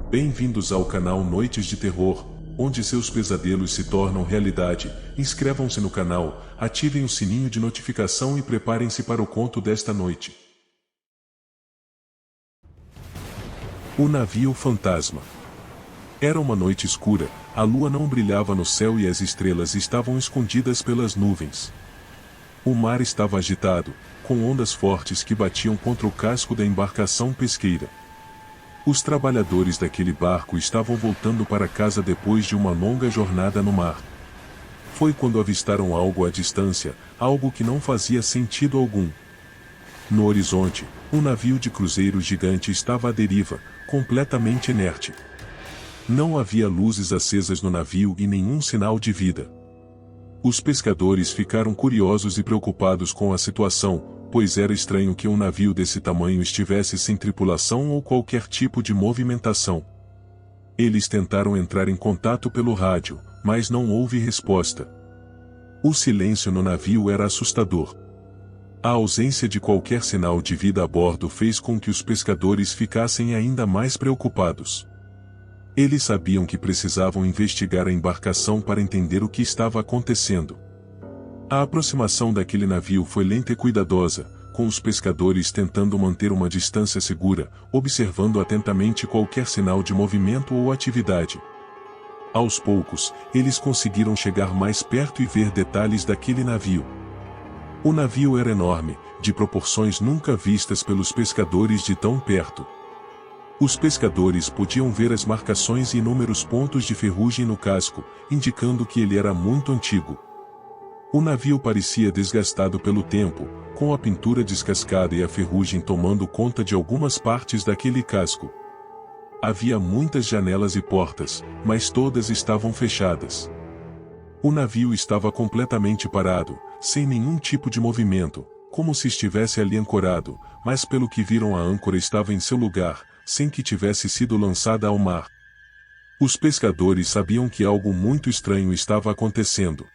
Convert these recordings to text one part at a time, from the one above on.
Bem-vindos ao canal Noites de Terror, onde seus pesadelos se tornam realidade. Inscrevam-se no canal, ativem o sininho de notificação e preparem-se para o conto desta noite. O navio fantasma. Era uma noite escura, a lua não brilhava no céu e as estrelas estavam escondidas pelas nuvens. O mar estava agitado, com ondas fortes que batiam contra o casco da embarcação pesqueira. Os trabalhadores daquele barco estavam voltando para casa depois de uma longa jornada no mar. Foi quando avistaram algo à distância, algo que não fazia sentido algum. No horizonte, um navio de cruzeiro gigante estava à deriva, completamente inerte. Não havia luzes acesas no navio e nenhum sinal de vida. Os pescadores ficaram curiosos e preocupados com a situação, pois era estranho que um navio desse tamanho estivesse sem tripulação ou qualquer tipo de movimentação. Eles tentaram entrar em contato pelo rádio, mas não houve resposta. O silêncio no navio era assustador. A ausência de qualquer sinal de vida a bordo fez com que os pescadores ficassem ainda mais preocupados. Eles sabiam que precisavam investigar a embarcação para entender o que estava acontecendo. A aproximação daquele navio foi lenta e cuidadosa, com os pescadores tentando manter uma distância segura, observando atentamente qualquer sinal de movimento ou atividade. Aos poucos, eles conseguiram chegar mais perto e ver detalhes daquele navio. O navio era enorme, de proporções nunca vistas pelos pescadores de tão perto. Os pescadores podiam ver as marcações e inúmeros pontos de ferrugem no casco, indicando que ele era muito antigo. O navio parecia desgastado pelo tempo, com a pintura descascada e a ferrugem tomando conta de algumas partes daquele casco. Havia muitas janelas e portas, mas todas estavam fechadas. O navio estava completamente parado, sem nenhum tipo de movimento, como se estivesse ali ancorado, mas pelo que viram a âncora estava em seu lugar, sem que tivesse sido lançada ao mar. Os pescadores sabiam que algo muito estranho estava acontecendo.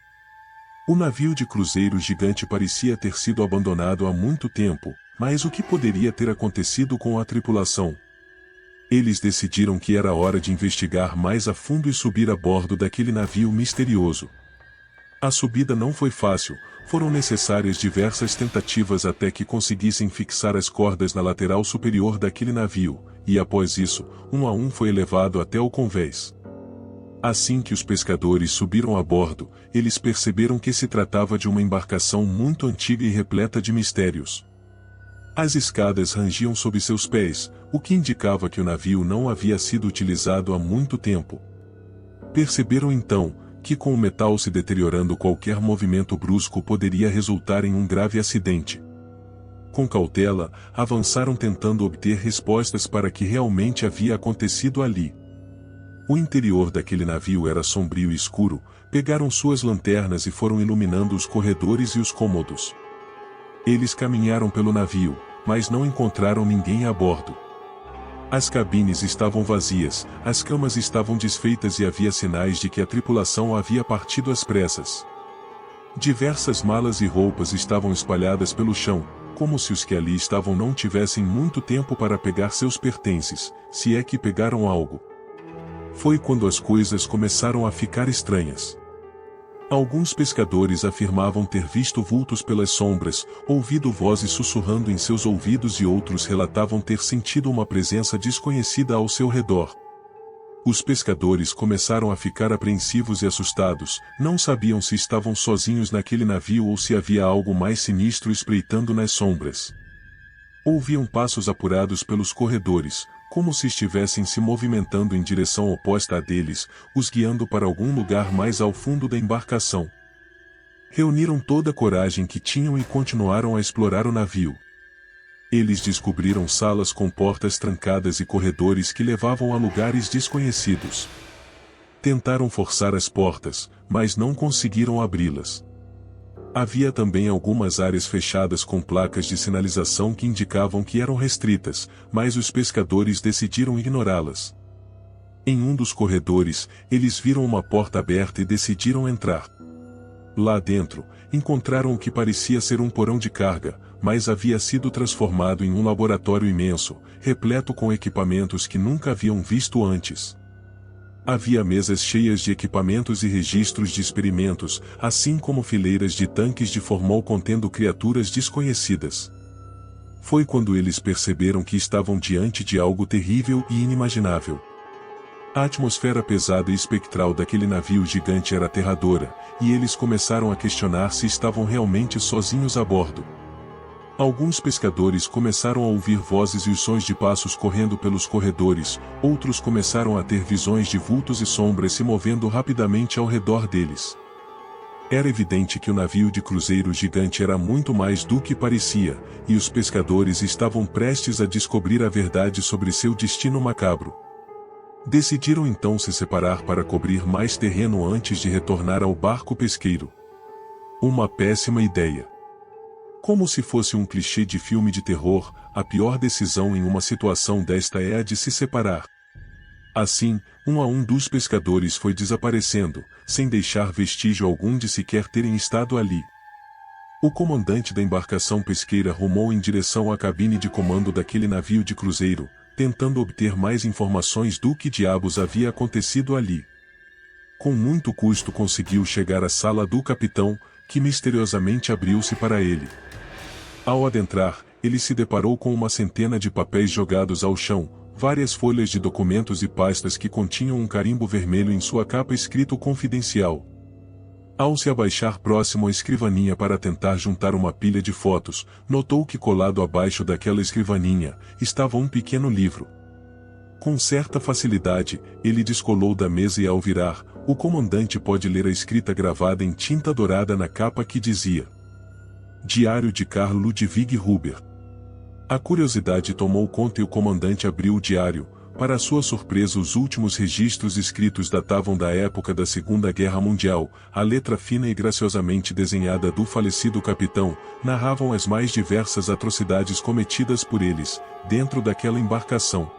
O navio de cruzeiro gigante parecia ter sido abandonado há muito tempo, mas o que poderia ter acontecido com a tripulação? Eles decidiram que era hora de investigar mais a fundo e subir a bordo daquele navio misterioso. A subida não foi fácil, foram necessárias diversas tentativas até que conseguissem fixar as cordas na lateral superior daquele navio, e após isso, um a um foi elevado até o convés. Assim que os pescadores subiram a bordo, eles perceberam que se tratava de uma embarcação muito antiga e repleta de mistérios. As escadas rangiam sob seus pés, o que indicava que o navio não havia sido utilizado há muito tempo. Perceberam então, que com o metal se deteriorando qualquer movimento brusco poderia resultar em um grave acidente. Com cautela, avançaram tentando obter respostas para o que realmente havia acontecido ali. O interior daquele navio era sombrio e escuro, pegaram suas lanternas e foram iluminando os corredores e os cômodos. Eles caminharam pelo navio, mas não encontraram ninguém a bordo. As cabines estavam vazias, as camas estavam desfeitas e havia sinais de que a tripulação havia partido às pressas. Diversas malas e roupas estavam espalhadas pelo chão, como se os que ali estavam não tivessem muito tempo para pegar seus pertences, se é que pegaram algo. Foi quando as coisas começaram a ficar estranhas. Alguns pescadores afirmavam ter visto vultos pelas sombras, ouvido vozes sussurrando em seus ouvidos e outros relatavam ter sentido uma presença desconhecida ao seu redor. Os pescadores começaram a ficar apreensivos e assustados, não sabiam se estavam sozinhos naquele navio ou se havia algo mais sinistro espreitando nas sombras. Ouviam passos apurados pelos corredores, como se estivessem se movimentando em direção oposta a deles, os guiando para algum lugar mais ao fundo da embarcação. Reuniram toda a coragem que tinham e continuaram a explorar o navio. Eles descobriram salas com portas trancadas e corredores que levavam a lugares desconhecidos. Tentaram forçar as portas, mas não conseguiram abri-las. Havia também algumas áreas fechadas com placas de sinalização que indicavam que eram restritas, mas os pescadores decidiram ignorá-las. Em um dos corredores, eles viram uma porta aberta e decidiram entrar. Lá dentro, encontraram o que parecia ser um porão de carga, mas havia sido transformado em um laboratório imenso, repleto com equipamentos que nunca haviam visto antes. Havia mesas cheias de equipamentos e registros de experimentos, assim como fileiras de tanques de formol contendo criaturas desconhecidas. Foi quando eles perceberam que estavam diante de algo terrível e inimaginável. A atmosfera pesada e espectral daquele navio gigante era aterradora, e eles começaram a questionar se estavam realmente sozinhos a bordo. Alguns pescadores começaram a ouvir vozes e os sons de passos correndo pelos corredores, outros começaram a ter visões de vultos e sombras se movendo rapidamente ao redor deles. Era evidente que o navio de cruzeiro gigante era muito mais do que parecia, e os pescadores estavam prestes a descobrir a verdade sobre seu destino macabro. Decidiram então se separar para cobrir mais terreno antes de retornar ao barco pesqueiro. Uma péssima ideia. Como se fosse um clichê de filme de terror, a pior decisão em uma situação desta é a de se separar. Assim, um a um dos pescadores foi desaparecendo, sem deixar vestígio algum de sequer terem estado ali. O comandante da embarcação pesqueira rumou em direção à cabine de comando daquele navio de cruzeiro, tentando obter mais informações do que diabos havia acontecido ali. Com muito custo conseguiu chegar à sala do capitão, que misteriosamente abriu-se para ele. Ao adentrar, ele se deparou com uma centena de papéis jogados ao chão, várias folhas de documentos e pastas que continham um carimbo vermelho em sua capa escrito confidencial. Ao se abaixar próximo à escrivaninha para tentar juntar uma pilha de fotos, notou que colado abaixo daquela escrivaninha, estava um pequeno livro. Com certa facilidade, ele descolou da mesa e ao virar, o comandante pôde ler a escrita gravada em tinta dourada na capa que dizia: Diário de Karl Ludwig Huber. A curiosidade tomou conta e o comandante abriu o diário. Para sua surpresa, os últimos registros escritos datavam da época da Segunda Guerra Mundial. A letra fina e graciosamente desenhada do falecido capitão narravam as mais diversas atrocidades cometidas por eles, dentro daquela embarcação.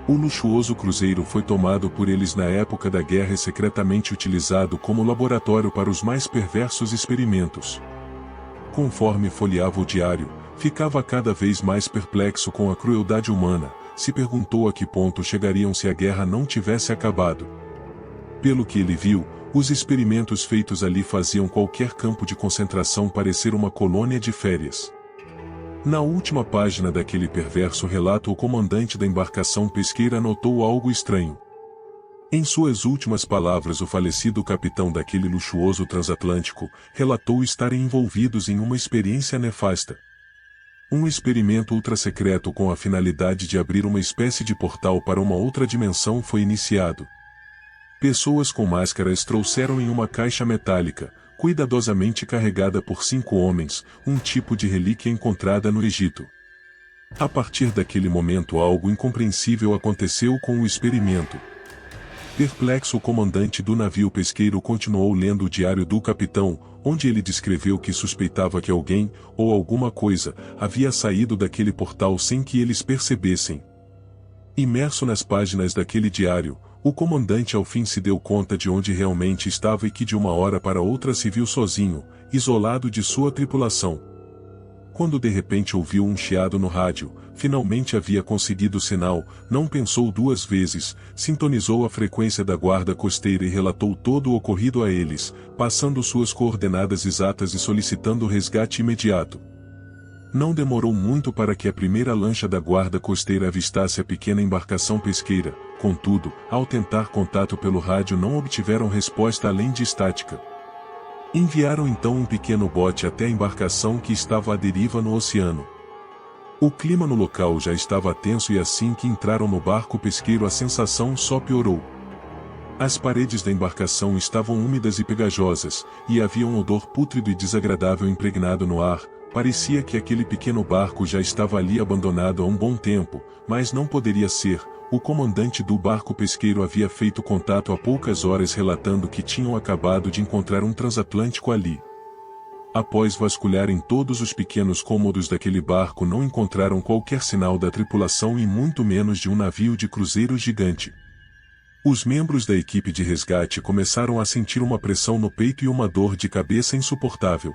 O luxuoso cruzeiro foi tomado por eles na época da guerra e secretamente utilizado como laboratório para os mais perversos experimentos. Conforme folheava o diário, ficava cada vez mais perplexo com a crueldade humana, se perguntou a que ponto chegariam se a guerra não tivesse acabado. Pelo que ele viu, os experimentos feitos ali faziam qualquer campo de concentração parecer uma colônia de férias. Na última página daquele perverso relato, o comandante da embarcação pesqueira notou algo estranho. Em suas últimas palavras, o falecido capitão daquele luxuoso transatlântico relatou estarem envolvidos em uma experiência nefasta. Um experimento ultrasecreto com a finalidade de abrir uma espécie de portal para uma outra dimensão foi iniciado. Pessoas com máscaras trouxeram em uma caixa metálica, cuidadosamente carregada por 5 homens, um tipo de relíquia encontrada no Egito. A partir daquele momento algo incompreensível aconteceu com o experimento. Perplexo, o comandante do navio pesqueiro continuou lendo o diário do capitão, onde ele descreveu que suspeitava que alguém, ou alguma coisa, havia saído daquele portal sem que eles percebessem. Imerso nas páginas daquele diário, o comandante ao fim se deu conta de onde realmente estava e que de uma hora para outra se viu sozinho, isolado de sua tripulação. Quando de repente ouviu um chiado no rádio, finalmente havia conseguido o sinal, não pensou 2 vezes, sintonizou a frequência da guarda costeira e relatou todo o ocorrido a eles, passando suas coordenadas exatas e solicitando o resgate imediato. Não demorou muito para que a primeira lancha da guarda costeira avistasse a pequena embarcação pesqueira, contudo, ao tentar contato pelo rádio não obtiveram resposta além de estática. Enviaram então um pequeno bote até a embarcação que estava à deriva no oceano. O clima no local já estava tenso e assim que entraram no barco pesqueiro a sensação só piorou. As paredes da embarcação estavam úmidas e pegajosas, e havia um odor pútrido e desagradável impregnado no ar. Parecia que aquele pequeno barco já estava ali abandonado há um bom tempo, mas não poderia ser. O comandante do barco pesqueiro havia feito contato há poucas horas relatando que tinham acabado de encontrar um transatlântico ali. Após vasculhar em todos os pequenos cômodos daquele barco, não encontraram qualquer sinal da tripulação e muito menos de um navio de cruzeiro gigante. Os membros da equipe de resgate começaram a sentir uma pressão no peito e uma dor de cabeça insuportável.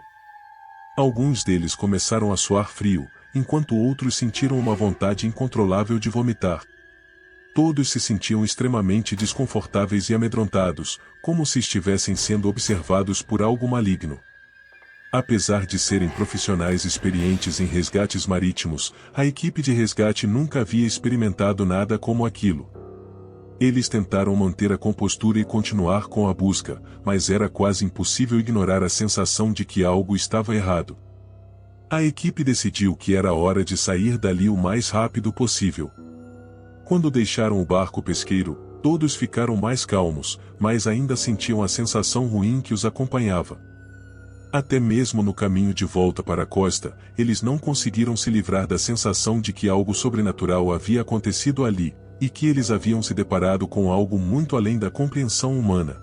Alguns deles começaram a suar frio, enquanto outros sentiram uma vontade incontrolável de vomitar. Todos se sentiam extremamente desconfortáveis e amedrontados, como se estivessem sendo observados por algo maligno. Apesar de serem profissionais experientes em resgates marítimos, a equipe de resgate nunca havia experimentado nada como aquilo. Eles tentaram manter a compostura e continuar com a busca, mas era quase impossível ignorar a sensação de que algo estava errado. A equipe decidiu que era hora de sair dali o mais rápido possível. Quando deixaram o barco pesqueiro, todos ficaram mais calmos, mas ainda sentiam a sensação ruim que os acompanhava. Até mesmo no caminho de volta para a costa, eles não conseguiram se livrar da sensação de que algo sobrenatural havia acontecido ali, e que eles haviam se deparado com algo muito além da compreensão humana.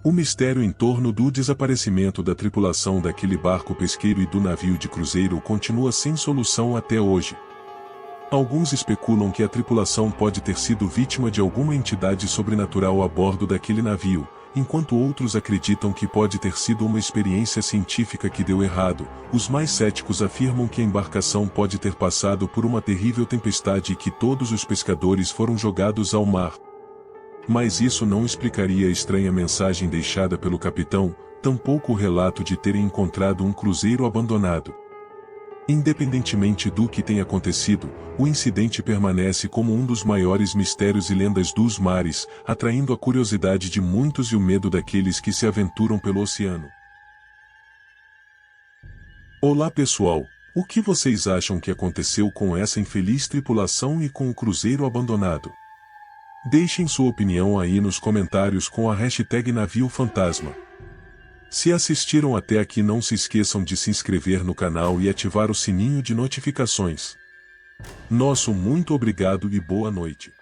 O mistério em torno do desaparecimento da tripulação daquele barco pesqueiro e do navio de cruzeiro continua sem solução até hoje. Alguns especulam que a tripulação pode ter sido vítima de alguma entidade sobrenatural a bordo daquele navio, enquanto outros acreditam que pode ter sido uma experiência científica que deu errado. Os mais céticos afirmam que a embarcação pode ter passado por uma terrível tempestade e que todos os pescadores foram jogados ao mar. Mas isso não explicaria a estranha mensagem deixada pelo capitão, tampouco o relato de terem encontrado um cruzeiro abandonado. Independentemente do que tenha acontecido, o incidente permanece como um dos maiores mistérios e lendas dos mares, atraindo a curiosidade de muitos e o medo daqueles que se aventuram pelo oceano. Olá pessoal, o que vocês acham que aconteceu com essa infeliz tripulação e com o cruzeiro abandonado? Deixem sua opinião aí nos comentários com a hashtag Navio Fantasma. Se assistiram até aqui, não se esqueçam de se inscrever no canal e ativar o sininho de notificações. Nosso muito obrigado e boa noite.